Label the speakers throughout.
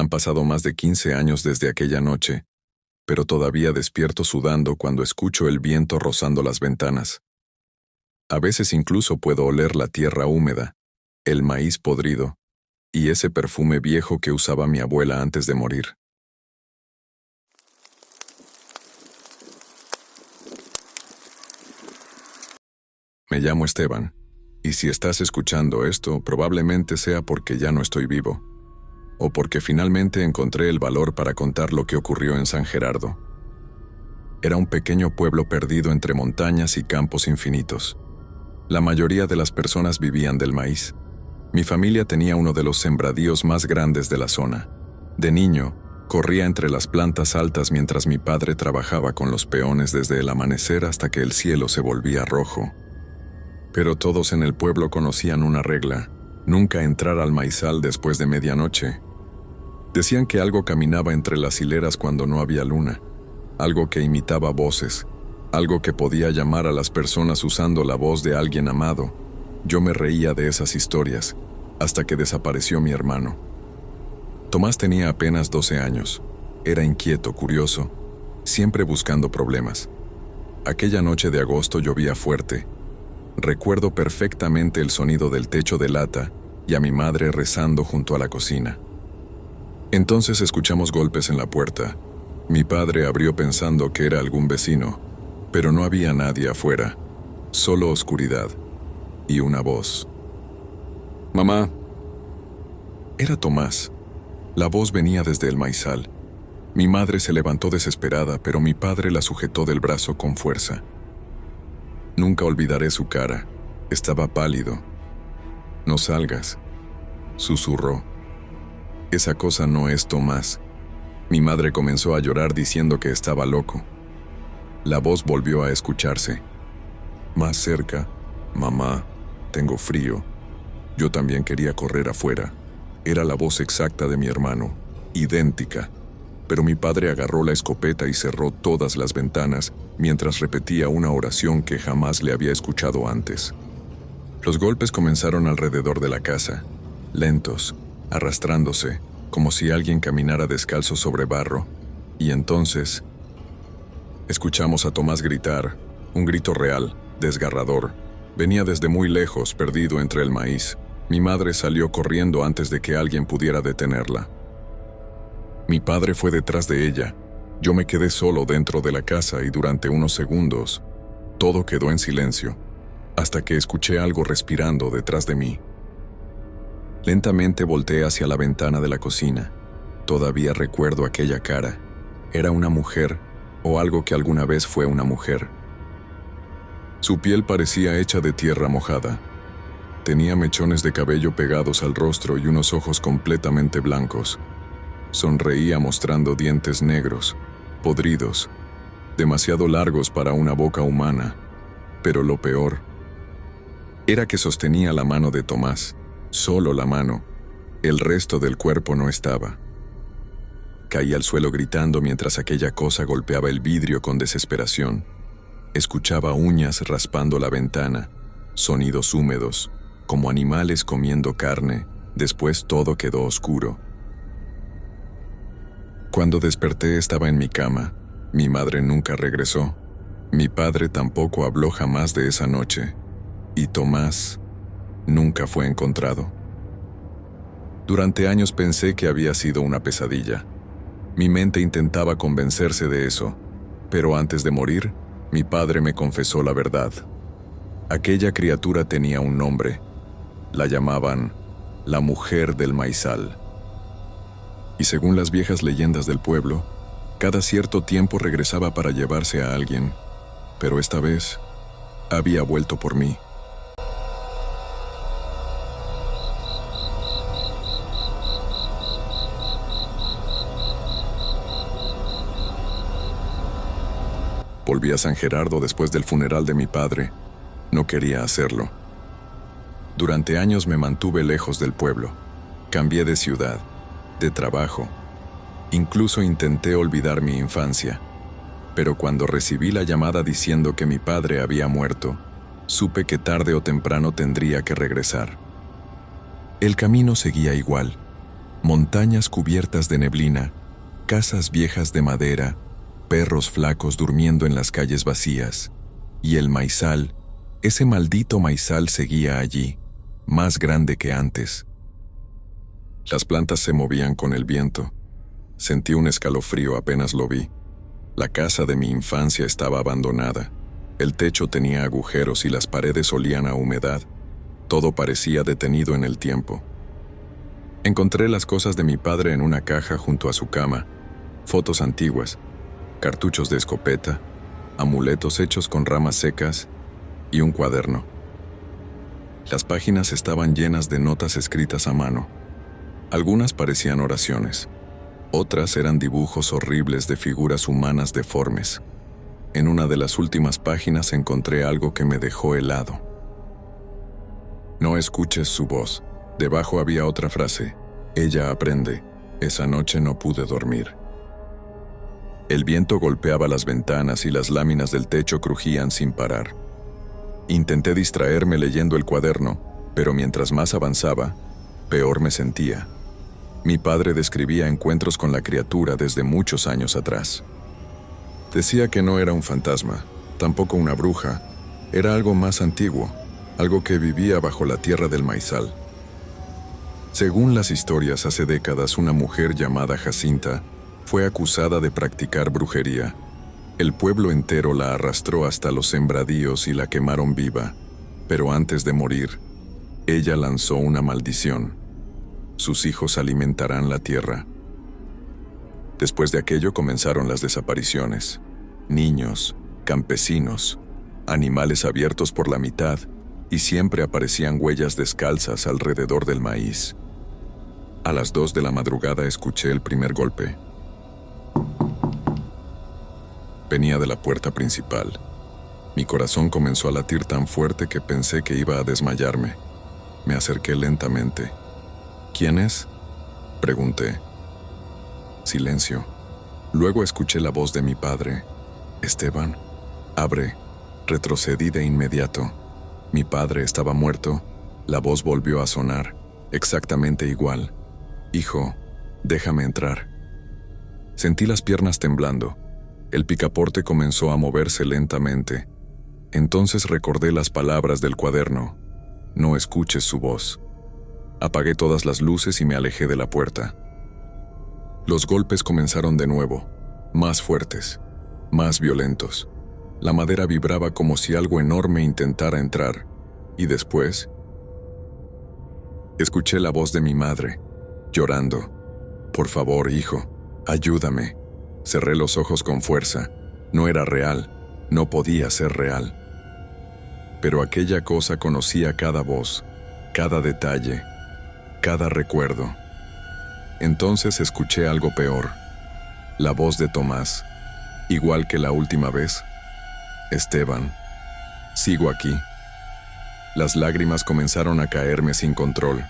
Speaker 1: Han pasado más de 15 años desde aquella noche, pero todavía despierto sudando cuando escucho el viento rozando las ventanas. A veces incluso puedo oler la tierra húmeda, el maíz podrido, y ese perfume viejo que usaba mi abuela antes de morir. Me llamo Esteban, y si estás escuchando esto, probablemente sea porque ya no estoy vivo, o porque finalmente encontré el valor para contar lo que ocurrió en San Gerardo. Era un pequeño pueblo perdido entre montañas y campos infinitos. La mayoría de las personas vivían del maíz. Mi familia tenía uno de los sembradíos más grandes de la zona. De niño, corría entre las plantas altas mientras mi padre trabajaba con los peones desde el amanecer hasta que el cielo se volvía rojo. Pero todos en el pueblo conocían una regla: nunca entrar al maizal después de medianoche. Decían que algo caminaba entre las hileras cuando no había luna, algo que imitaba voces, algo que podía llamar a las personas usando la voz de alguien amado. Yo me reía de esas historias, hasta que desapareció mi hermano. Tomás tenía apenas 12 años. Era inquieto, curioso, siempre buscando problemas. Aquella noche de agosto llovía fuerte. Recuerdo perfectamente el sonido del techo de lata y a mi madre rezando junto a la cocina. Entonces escuchamos golpes en la puerta. Mi padre abrió pensando que era algún vecino, pero no había nadie afuera, solo oscuridad y una voz. «Mamá». Era Tomás. La voz venía desde el maizal. Mi madre se levantó desesperada, pero mi padre la sujetó del brazo con fuerza. Nunca olvidaré su cara. Estaba pálido. «No salgas», susurró. «Esa cosa no es Tomás». Mi madre comenzó a llorar diciendo que estaba loco. La voz volvió a escucharse. Más cerca. «Mamá, tengo frío». Yo también quería correr afuera. Era la voz exacta de mi hermano, idéntica. Pero mi padre agarró la escopeta y cerró todas las ventanas mientras repetía una oración que jamás le había escuchado antes. Los golpes comenzaron alrededor de la casa, lentos, arrastrándose, como si alguien caminara descalzo sobre barro. Y entonces escuchamos a Tomás gritar, un grito real, desgarrador. Venía desde muy lejos, perdido entre el maíz. Mi madre salió corriendo antes de que alguien pudiera detenerla. Mi padre fue detrás de ella. Yo me quedé solo dentro de la casa y durante unos segundos todo quedó en silencio, hasta que escuché algo respirando detrás de mí. Lentamente volteé hacia la ventana de la cocina. Todavía recuerdo aquella cara. Era una mujer, o algo que alguna vez fue una mujer. Su piel parecía hecha de tierra mojada. Tenía mechones de cabello pegados al rostro y unos ojos completamente blancos. Sonreía mostrando dientes negros, podridos, demasiado largos para una boca humana. Pero lo peor era que sostenía la mano de Tomás. Solo la mano. El resto del cuerpo no estaba. Caí al suelo gritando mientras aquella cosa golpeaba el vidrio con desesperación. Escuchaba uñas raspando la ventana, sonidos húmedos, como animales comiendo carne. Después todo quedó oscuro. Cuando desperté estaba en mi cama. Mi madre nunca regresó. Mi padre tampoco habló jamás de esa noche. Y Tomás nunca fue encontrado. Durante años pensé que había sido una pesadilla. Mi mente intentaba convencerse de eso, pero antes de morir, mi padre me confesó la verdad. Aquella criatura tenía un nombre. La llamaban la mujer del maizal. Y según las viejas leyendas del pueblo, cada cierto tiempo regresaba para llevarse a alguien, pero esta vez había vuelto por mí. Volví a San Gerardo después del funeral de mi padre. No quería hacerlo. Durante años me mantuve lejos del pueblo. Cambié de ciudad, de trabajo. Incluso intenté olvidar mi infancia. Pero cuando recibí la llamada diciendo que mi padre había muerto, supe que tarde o temprano tendría que regresar. El camino seguía igual. Montañas cubiertas de neblina, casas viejas de madera, perros flacos durmiendo en las calles vacías, y el maizal, ese maldito maizal seguía allí, más grande que antes. Las plantas se movían con el viento. Sentí un escalofrío apenas lo vi. La casa de mi infancia estaba abandonada. El techo tenía agujeros y las paredes olían a humedad. Todo parecía detenido en el tiempo. Encontré las cosas de mi padre en una caja junto a su cama, fotos antiguas, cartuchos de escopeta, amuletos hechos con ramas secas y un cuaderno. Las páginas estaban llenas de notas escritas a mano. Algunas parecían oraciones, otras eran dibujos horribles de figuras humanas deformes. En una de las últimas páginas encontré algo que me dejó helado. No escuches su voz. Debajo había otra frase. Ella aprende. Esa noche no pude dormir. El viento golpeaba las ventanas y las láminas del techo crujían sin parar. Intenté distraerme leyendo el cuaderno, pero mientras más avanzaba, peor me sentía. Mi padre describía encuentros con la criatura desde muchos años atrás. Decía que no era un fantasma, tampoco una bruja, era algo más antiguo, algo que vivía bajo la tierra del maizal. Según las historias, hace décadas una mujer llamada Jacinta fue acusada de practicar brujería. El pueblo entero la arrastró hasta los sembradíos y la quemaron viva, pero antes de morir, ella lanzó una maldición. Sus hijos alimentarán la tierra. Después de aquello comenzaron las desapariciones. Niños, campesinos, animales abiertos por la mitad, y siempre aparecían huellas descalzas alrededor del maíz. A las 2 de la madrugada escuché el primer golpe. Venía de la puerta principal. Mi corazón comenzó a latir tan fuerte que pensé que iba a desmayarme. Me acerqué lentamente. ¿Quién es?, pregunté. Silencio. Luego escuché la voz de mi padre. Esteban, abre. Retrocedí de inmediato. Mi padre estaba muerto. La voz volvió a sonar, exactamente igual. Hijo, déjame entrar. Sentí las piernas temblando. El picaporte comenzó a moverse lentamente. Entonces recordé las palabras del cuaderno. No escuches su voz. Apagué todas las luces y me alejé de la puerta. Los golpes comenzaron de nuevo, más fuertes, más violentos. La madera vibraba como si algo enorme intentara entrar. Y después, escuché la voz de mi madre, llorando. Por favor, hijo, ayúdame. Cerré los ojos con fuerza. No era real, no podía ser real. Pero aquella cosa conocía cada voz, cada detalle, cada recuerdo. Entonces escuché algo peor. La voz de Tomás, igual que la última vez. Esteban, sigo aquí. Las lágrimas comenzaron a caerme sin control.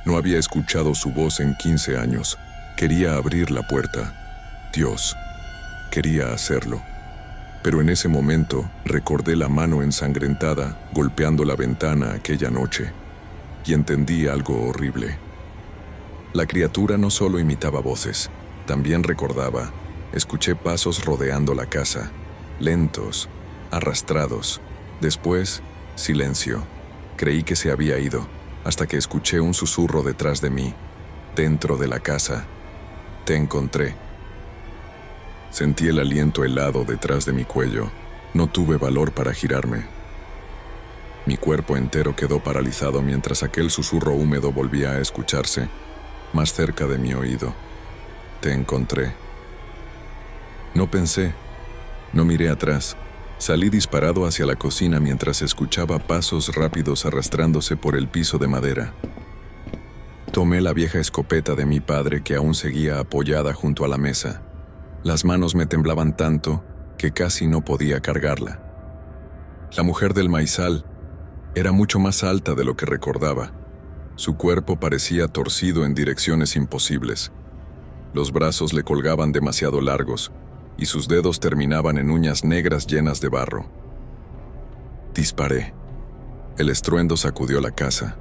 Speaker 1: No había escuchado su voz en 15 años. Quería abrir la puerta. Dios, quería hacerlo. Pero en ese momento recordé la mano ensangrentada golpeando la ventana aquella noche y entendí algo horrible. La criatura no solo imitaba voces, también recordaba. Escuché pasos rodeando la casa, lentos, arrastrados. Después, silencio. Creí que se había ido, hasta que escuché un susurro detrás de mí, dentro de la casa. Te encontré. Sentí el aliento helado detrás de mi cuello. No tuve valor para girarme. Mi cuerpo entero quedó paralizado mientras aquel susurro húmedo volvía a escucharse, más cerca de mi oído. Te encontré. No pensé, no miré atrás. Salí disparado hacia la cocina mientras escuchaba pasos rápidos arrastrándose por el piso de madera. Tomé la vieja escopeta de mi padre que aún seguía apoyada junto a la mesa. Las manos me temblaban tanto que casi no podía cargarla. La mujer del maizal era mucho más alta de lo que recordaba. Su cuerpo parecía torcido en direcciones imposibles. Los brazos le colgaban demasiado largos y sus dedos terminaban en uñas negras llenas de barro. Disparé. El estruendo sacudió la casa.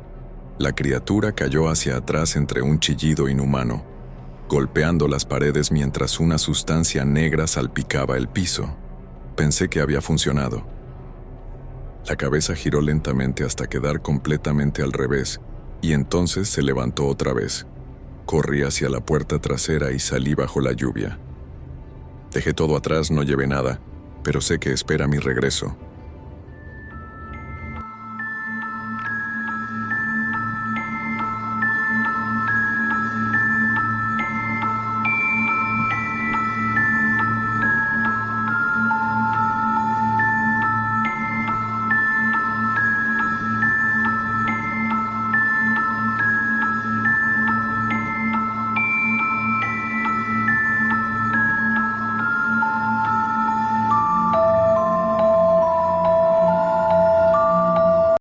Speaker 1: La criatura cayó hacia atrás entre un chillido inhumano, golpeando las paredes mientras una sustancia negra salpicaba el piso. Pensé que había funcionado. La cabeza giró lentamente hasta quedar completamente al revés, y entonces se levantó otra vez. Corrí hacia la puerta trasera y salí bajo la lluvia. Dejé todo atrás, no llevé nada, pero sé que espera mi regreso.